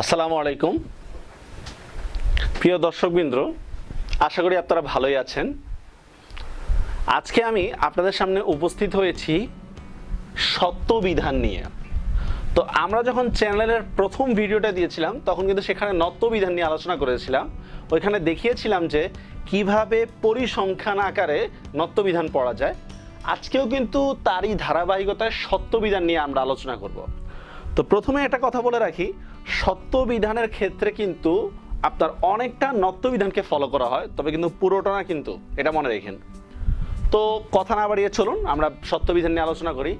আসসালামু আলাইকুম প্রিয় দর্শকবৃন্দ, আশা করি আপনারা ভালোই আছেন। আজকে আমি আপনাদের সামনে উপস্থিত হয়েছি সত্যবিধান নিয়ে। তো আমরা যখন চ্যানেলের প্রথম ভিডিওটা দিয়েছিলাম তখন কিন্তু সেখানে নত্যবিধান নিয়ে আলোচনা করেছিলাম। ওইখানে দেখিয়েছিলাম যে কিভাবে পরিসংখ্যান আকারে নত্যবিধান পড়া যায়। আজকেও কিন্তু তারই ধারাবাহিকতায় সত্যবিধান নিয়ে আমরা আলোচনা করব। তো প্রথমে একটা কথা বলে রাখি, সত্যবিধানের ক্ষেত্রে কিন্তু আপনার অনেকটা নত্যবিধানকে ফলো করা হয়, তবে কিন্তু পুরোটা না, কিন্তু এটা মনে রাখেন। তো কথা না বাড়িয়ে চলুন আমরা সত্যবিধান নিয়ে আলোচনা করি।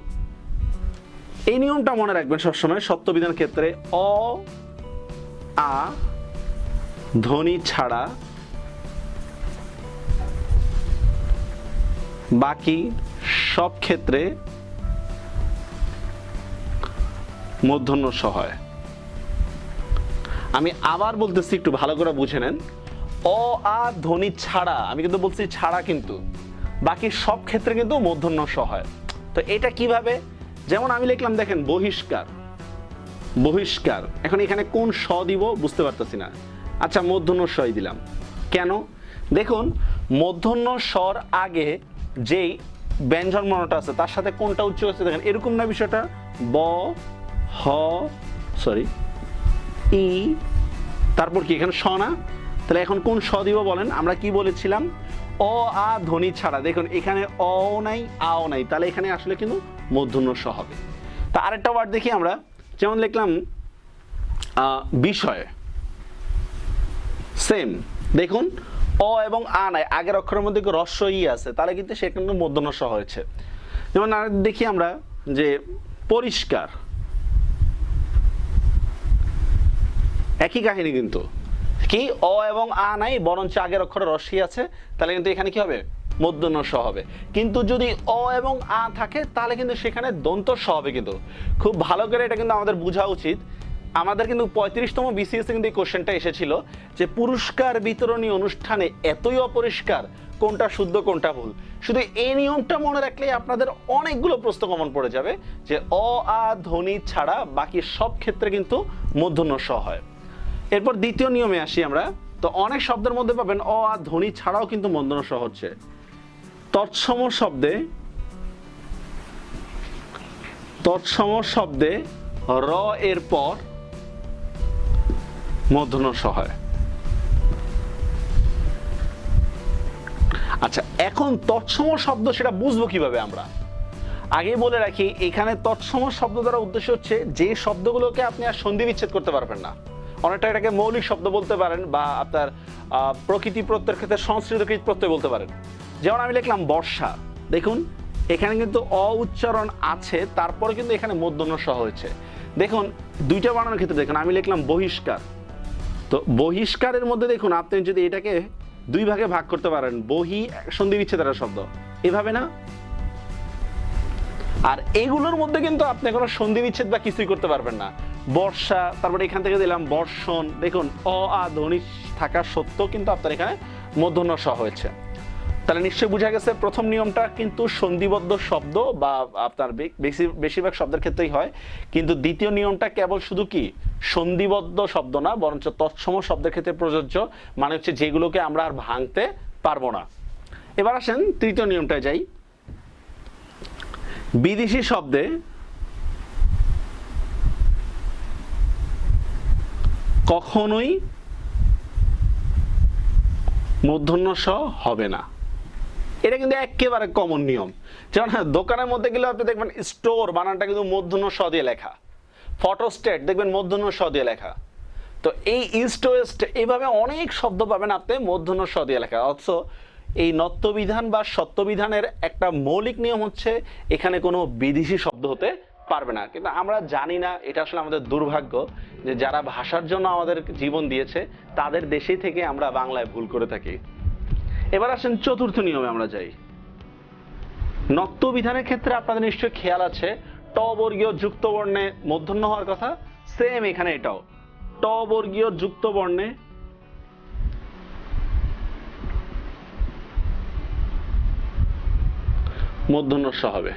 এই নিয়মটা মনে রাখবেন সবসময়, সত্যবিধান ক্ষেত্রে অ আ ধ্বনি ছাড়া বাকি সব ক্ষেত্রে মূর্ধন্য ষ হয়। আমি আবার বলতেছি, একটু ভালো করে বুঝে নেন। অ আ ধ্বনি ছাড়া, আমি কিন্তু বলছি ছাড়া, কিন্তু বাকি সব ক্ষেত্রে কিন্তু মূর্ধন্য ষ হয়। তো এটা কিভাবে? যেমন আমি লিখলাম, দেখেন, বহিষ্কার। বহিষ্কার, এখন এখানে কোন স দিব বুঝতে পারতেছি না। আচ্ছা, মূর্ধন্য ষই দিলাম। কেন? দেখুন, মূর্ধন্য স্বর আগে যেই ব্যঞ্জন বর্ণটা আছে তার সাথে কোনটা উচ্চ আছে দেখেন, এরকম না বিষয়টা। ব হ ই, তারপর কি এখানে স না? তাহলে এখন কোন স দিব বলেন? আমরা কি বলেছিলাম? অ আ ধ্বনি ছাড়া। দেখুন এখানে অ নাই, আও নাই, তাহলে এখানে আসলে কিন্তু মূর্ধন্য ষ হবে। তা আরেকটা ওয়ার্ড দেখি আমরা, যেমন লিখলাম বিষয়। সেম, দেখুন অ এবং আ নাই, আগের অক্ষরের মধ্যে রস্ব ই আছে, তাহলে কিন্তু সেখানে মূর্ধন্য ষ হয়েছে। যেমন আর দেখি আমরা যে পরিষ্কার, একই কাহিনী কিন্তু। কি অ এবং আ নাই, বরঞ্চ আগের অক্ষরে রস্বই আছে, তাহলে কিন্তু এখানে কি হবে? মূর্ধন্য ষ হবে। কিন্তু যদি অ এবং আ থাকে তাহলে কিন্তু সেখানে দন্ত ষ হবে। কিন্তু খুব ভালো করে এটা কিন্তু আমাদের বোঝা উচিত। আমাদের কিন্তু 35তম বিসিএসে কিন্তু এই কোশ্চেনটা এসেছিল যে পুরস্কার বিতরণী অনুষ্ঠানে এতই অপরিষ্কার, কোনটা শুদ্ধ কোনটা ভুল। শুধু এই নিয়মটা মনে রাখলেই আপনাদের অনেকগুলো প্রশ্ন কমন পড়ে যাবে যে অ আ ধ্বনি ছাড়া বাকি সব ক্ষেত্রে কিন্তু মূর্ধন্য ষ হয়। এরপর দ্বিতীয় নিয়মে আসি আমরা। তো অনেক শব্দের মধ্যে পাবেন অ আ ধ্বনি ছাড়াও কিন্তু মূর্ধন্য ষ হচ্ছে। তৎসম শব্দে র এর পর মূর্ধন্য ষ হয়। আচ্ছা, এখন তৎসম শব্দ সেটা বুঝবো কিভাবে আমরা? আগে বলে রাখি, এখানে তৎসম শব্দ দ্বারা উদ্দেশ্য হচ্ছে যে শব্দগুলোকে আপনি আর সন্ধি বিচ্ছেদ করতে পারবেন না। অনেকটা এটাকে মৌলিক শব্দ বলতে পারেন, বা আপনার প্রকৃতি প্রত্যয়ের ক্ষেত্রে সংস্কৃত প্রত্যয় বলতে পারেন। যেমন আমি লিখলাম বর্ষা, দেখুন এখানে কিন্তু অ উচ্চারণ আছে, তারপরে কিন্তু এখানে মূর্ধন্য ষ হয়েছে। দেখুন দুইটা বানানোর ক্ষেত্রে দেখুন, আমি লিখলাম বহিষ্কার। তো বহিষ্কারের মধ্যে দেখুন, আপনি যদি এটাকে দুই ভাগে ভাগ করতে পারেন, বহি সন্ধি বিচ্ছেদের শব্দ, এভাবে না? আর এগুলোর মধ্যে কিন্তু আপনি কোনো সন্ধি বিচ্ছেদ বা কিছুই করতে পারবেন না। বর্ষা, তারপরে এখান থেকে দিলাম বর্ষণ, দেখুন অ আ ধ্বনি থাকা সত্ত্বেও কিন্তু আপনার এখানে মূর্ধন্য ষ হয়েছে। তাহলে নিশ্চয়ই বোঝা গেছে প্রথম নিয়মটা কিন্তু সন্ধিবদ্ধ শব্দ বা আপনার বেশিরভাগ শব্দের ক্ষেত্রেই হয়, কিন্তু দ্বিতীয় নিয়মটা কেবল শুধু কি সন্ধিবদ্ধ শব্দ না, বরঞ্চ তৎসম শব্দের ক্ষেত্রে প্রযোজ্য, মানে হচ্ছে যেগুলোকে আমরা আর ভাঙতে পারবো না। এবার আসেন তৃতীয় নিয়মটায় যাই। বিদেশি শব্দে কখনোই মূর্ধন্য ষ হবে না। এটা কিন্তু একেবারে কমন নিয়ম। যেমন দোকানের মধ্যে গেলে আপনি দেখবেন স্টোর বানানটা কিন্তু মূর্ধন্য ষ দিয়ে লেখা, ফটোস্টেট দেখবেন মূর্ধন্য ষ দিয়ে লেখা। তো এই ইস্ট ওয়েস্ট, এইভাবে অনেক শব্দ পাবেন আপনি মূর্ধন্য ষ দিয়ে লেখা। অথচ এই নত্যবিধান বা সত্যবিধানের একটা মৌলিক নিয়ম হচ্ছে এখানে কোনো বিদেশি শব্দ হতে পারবে না। কিন্তু আমরা জানি না, এটা আসলে আমাদের দুর্ভাগ্য যে যারা ভাষার জন্য আমাদের জীবন দিয়েছে তাদের দেশেই থেকে আমরা বাংলায় ভুল করে থাকি। এবার আসেন চতুর্থ নিয়মে আমরা যাই। নত্যবিধানের ক্ষেত্রে আপনাদের নিশ্চয়ই খেয়াল আছে, ট বর্গীয় যুক্ত বর্ণে মূর্ধন্য হওয়ার কথা। সেম এখানে এটাও ট বর্গীয় যুক্ত বর্ণে মূর্ধন্য ষ হবে।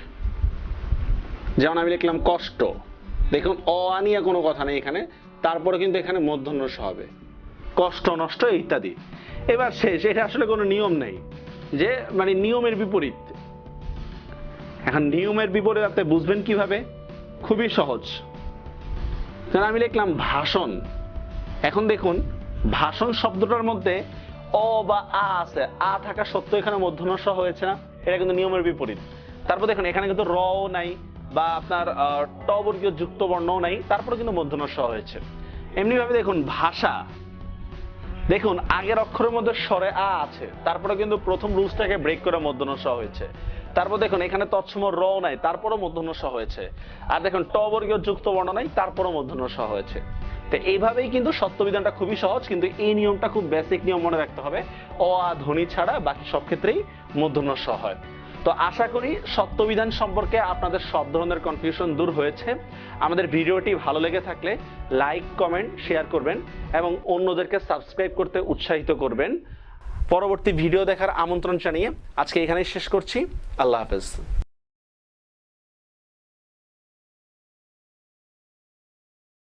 যেমন আমি লিখলাম কষ্ট, দেখুন অ আ নিয়ে কোনো কথা নেই এখানে, তারপরে কিন্তু এখানে মূর্ধন্য ষ হবে, কষ্ট নষ্ট ইত্যাদি। এবার শেষ, এটা আসলে কোনো নিয়ম নেই যে মানে নিয়মের বিপরীত। এখন নিয়মের বিপরীত আপনি বুঝবেন কিভাবে? খুবই সহজ। আমি লিখলাম ভাষণ। এখন দেখুন ভাষণ শব্দটার মধ্যে অ বা আ আছে, আ থাকা সত্ত্বেও এখানে মূর্ধন্য ষ হয়েছে না? এটা কিন্তু নিয়মের বিপরীত। তারপর দেখুন এখানে কিন্তু র ও নাই বা আপনার ট বর্গীয় যুক্ত বর্ণও নাই, তারপরে কিন্তু মূর্ধন্য ষ হয়েছে। এমনি ভাবে দেখুন ভাষা, দেখুন আগের অক্ষরের মধ্যে স্বরে আ আছে, তারপরে কিন্তু প্রথম রুলসটাকে ব্রেক করে মূর্ধন্য ষ হয়েছে। তারপর দেখুন এখানে তৎসম র নাই, তারপরও মূর্ধন্য ষ হয়েছে। আর দেখুন ট বর্গীয় যুক্ত বর্ণ নাই, তারপরও মূর্ধন্য ষ হয়েছে। তো এইভাবেই কিন্তু সত্যবিধানটা খুবই সহজ, কিন্তু এই নিয়মটা খুব বেসিক নিয়ম মনে রাখতে হবে। অ আ ধ্বনি ছাড়া বাকি সব ক্ষেত্রেই মূর্ধন্য ষ হয়। তো আশা করি সত্যবিধান সম্পর্কে আপনাদের সব ধরনের কনফিউশন দূর হয়েছে। আমাদের ভিডিওটি ভালো লেগে থাকলে লাইক, কমেন্ট, শেয়ার করবেন এবং অন্যদেরকে সাবস্ক্রাইব করতে উৎসাহিত করবেন। পরবর্তী ভিডিও দেখার আমন্ত্রণ জানিয়ে আজকে এখানেই শেষ করছি। আল্লাহ হাফেজ।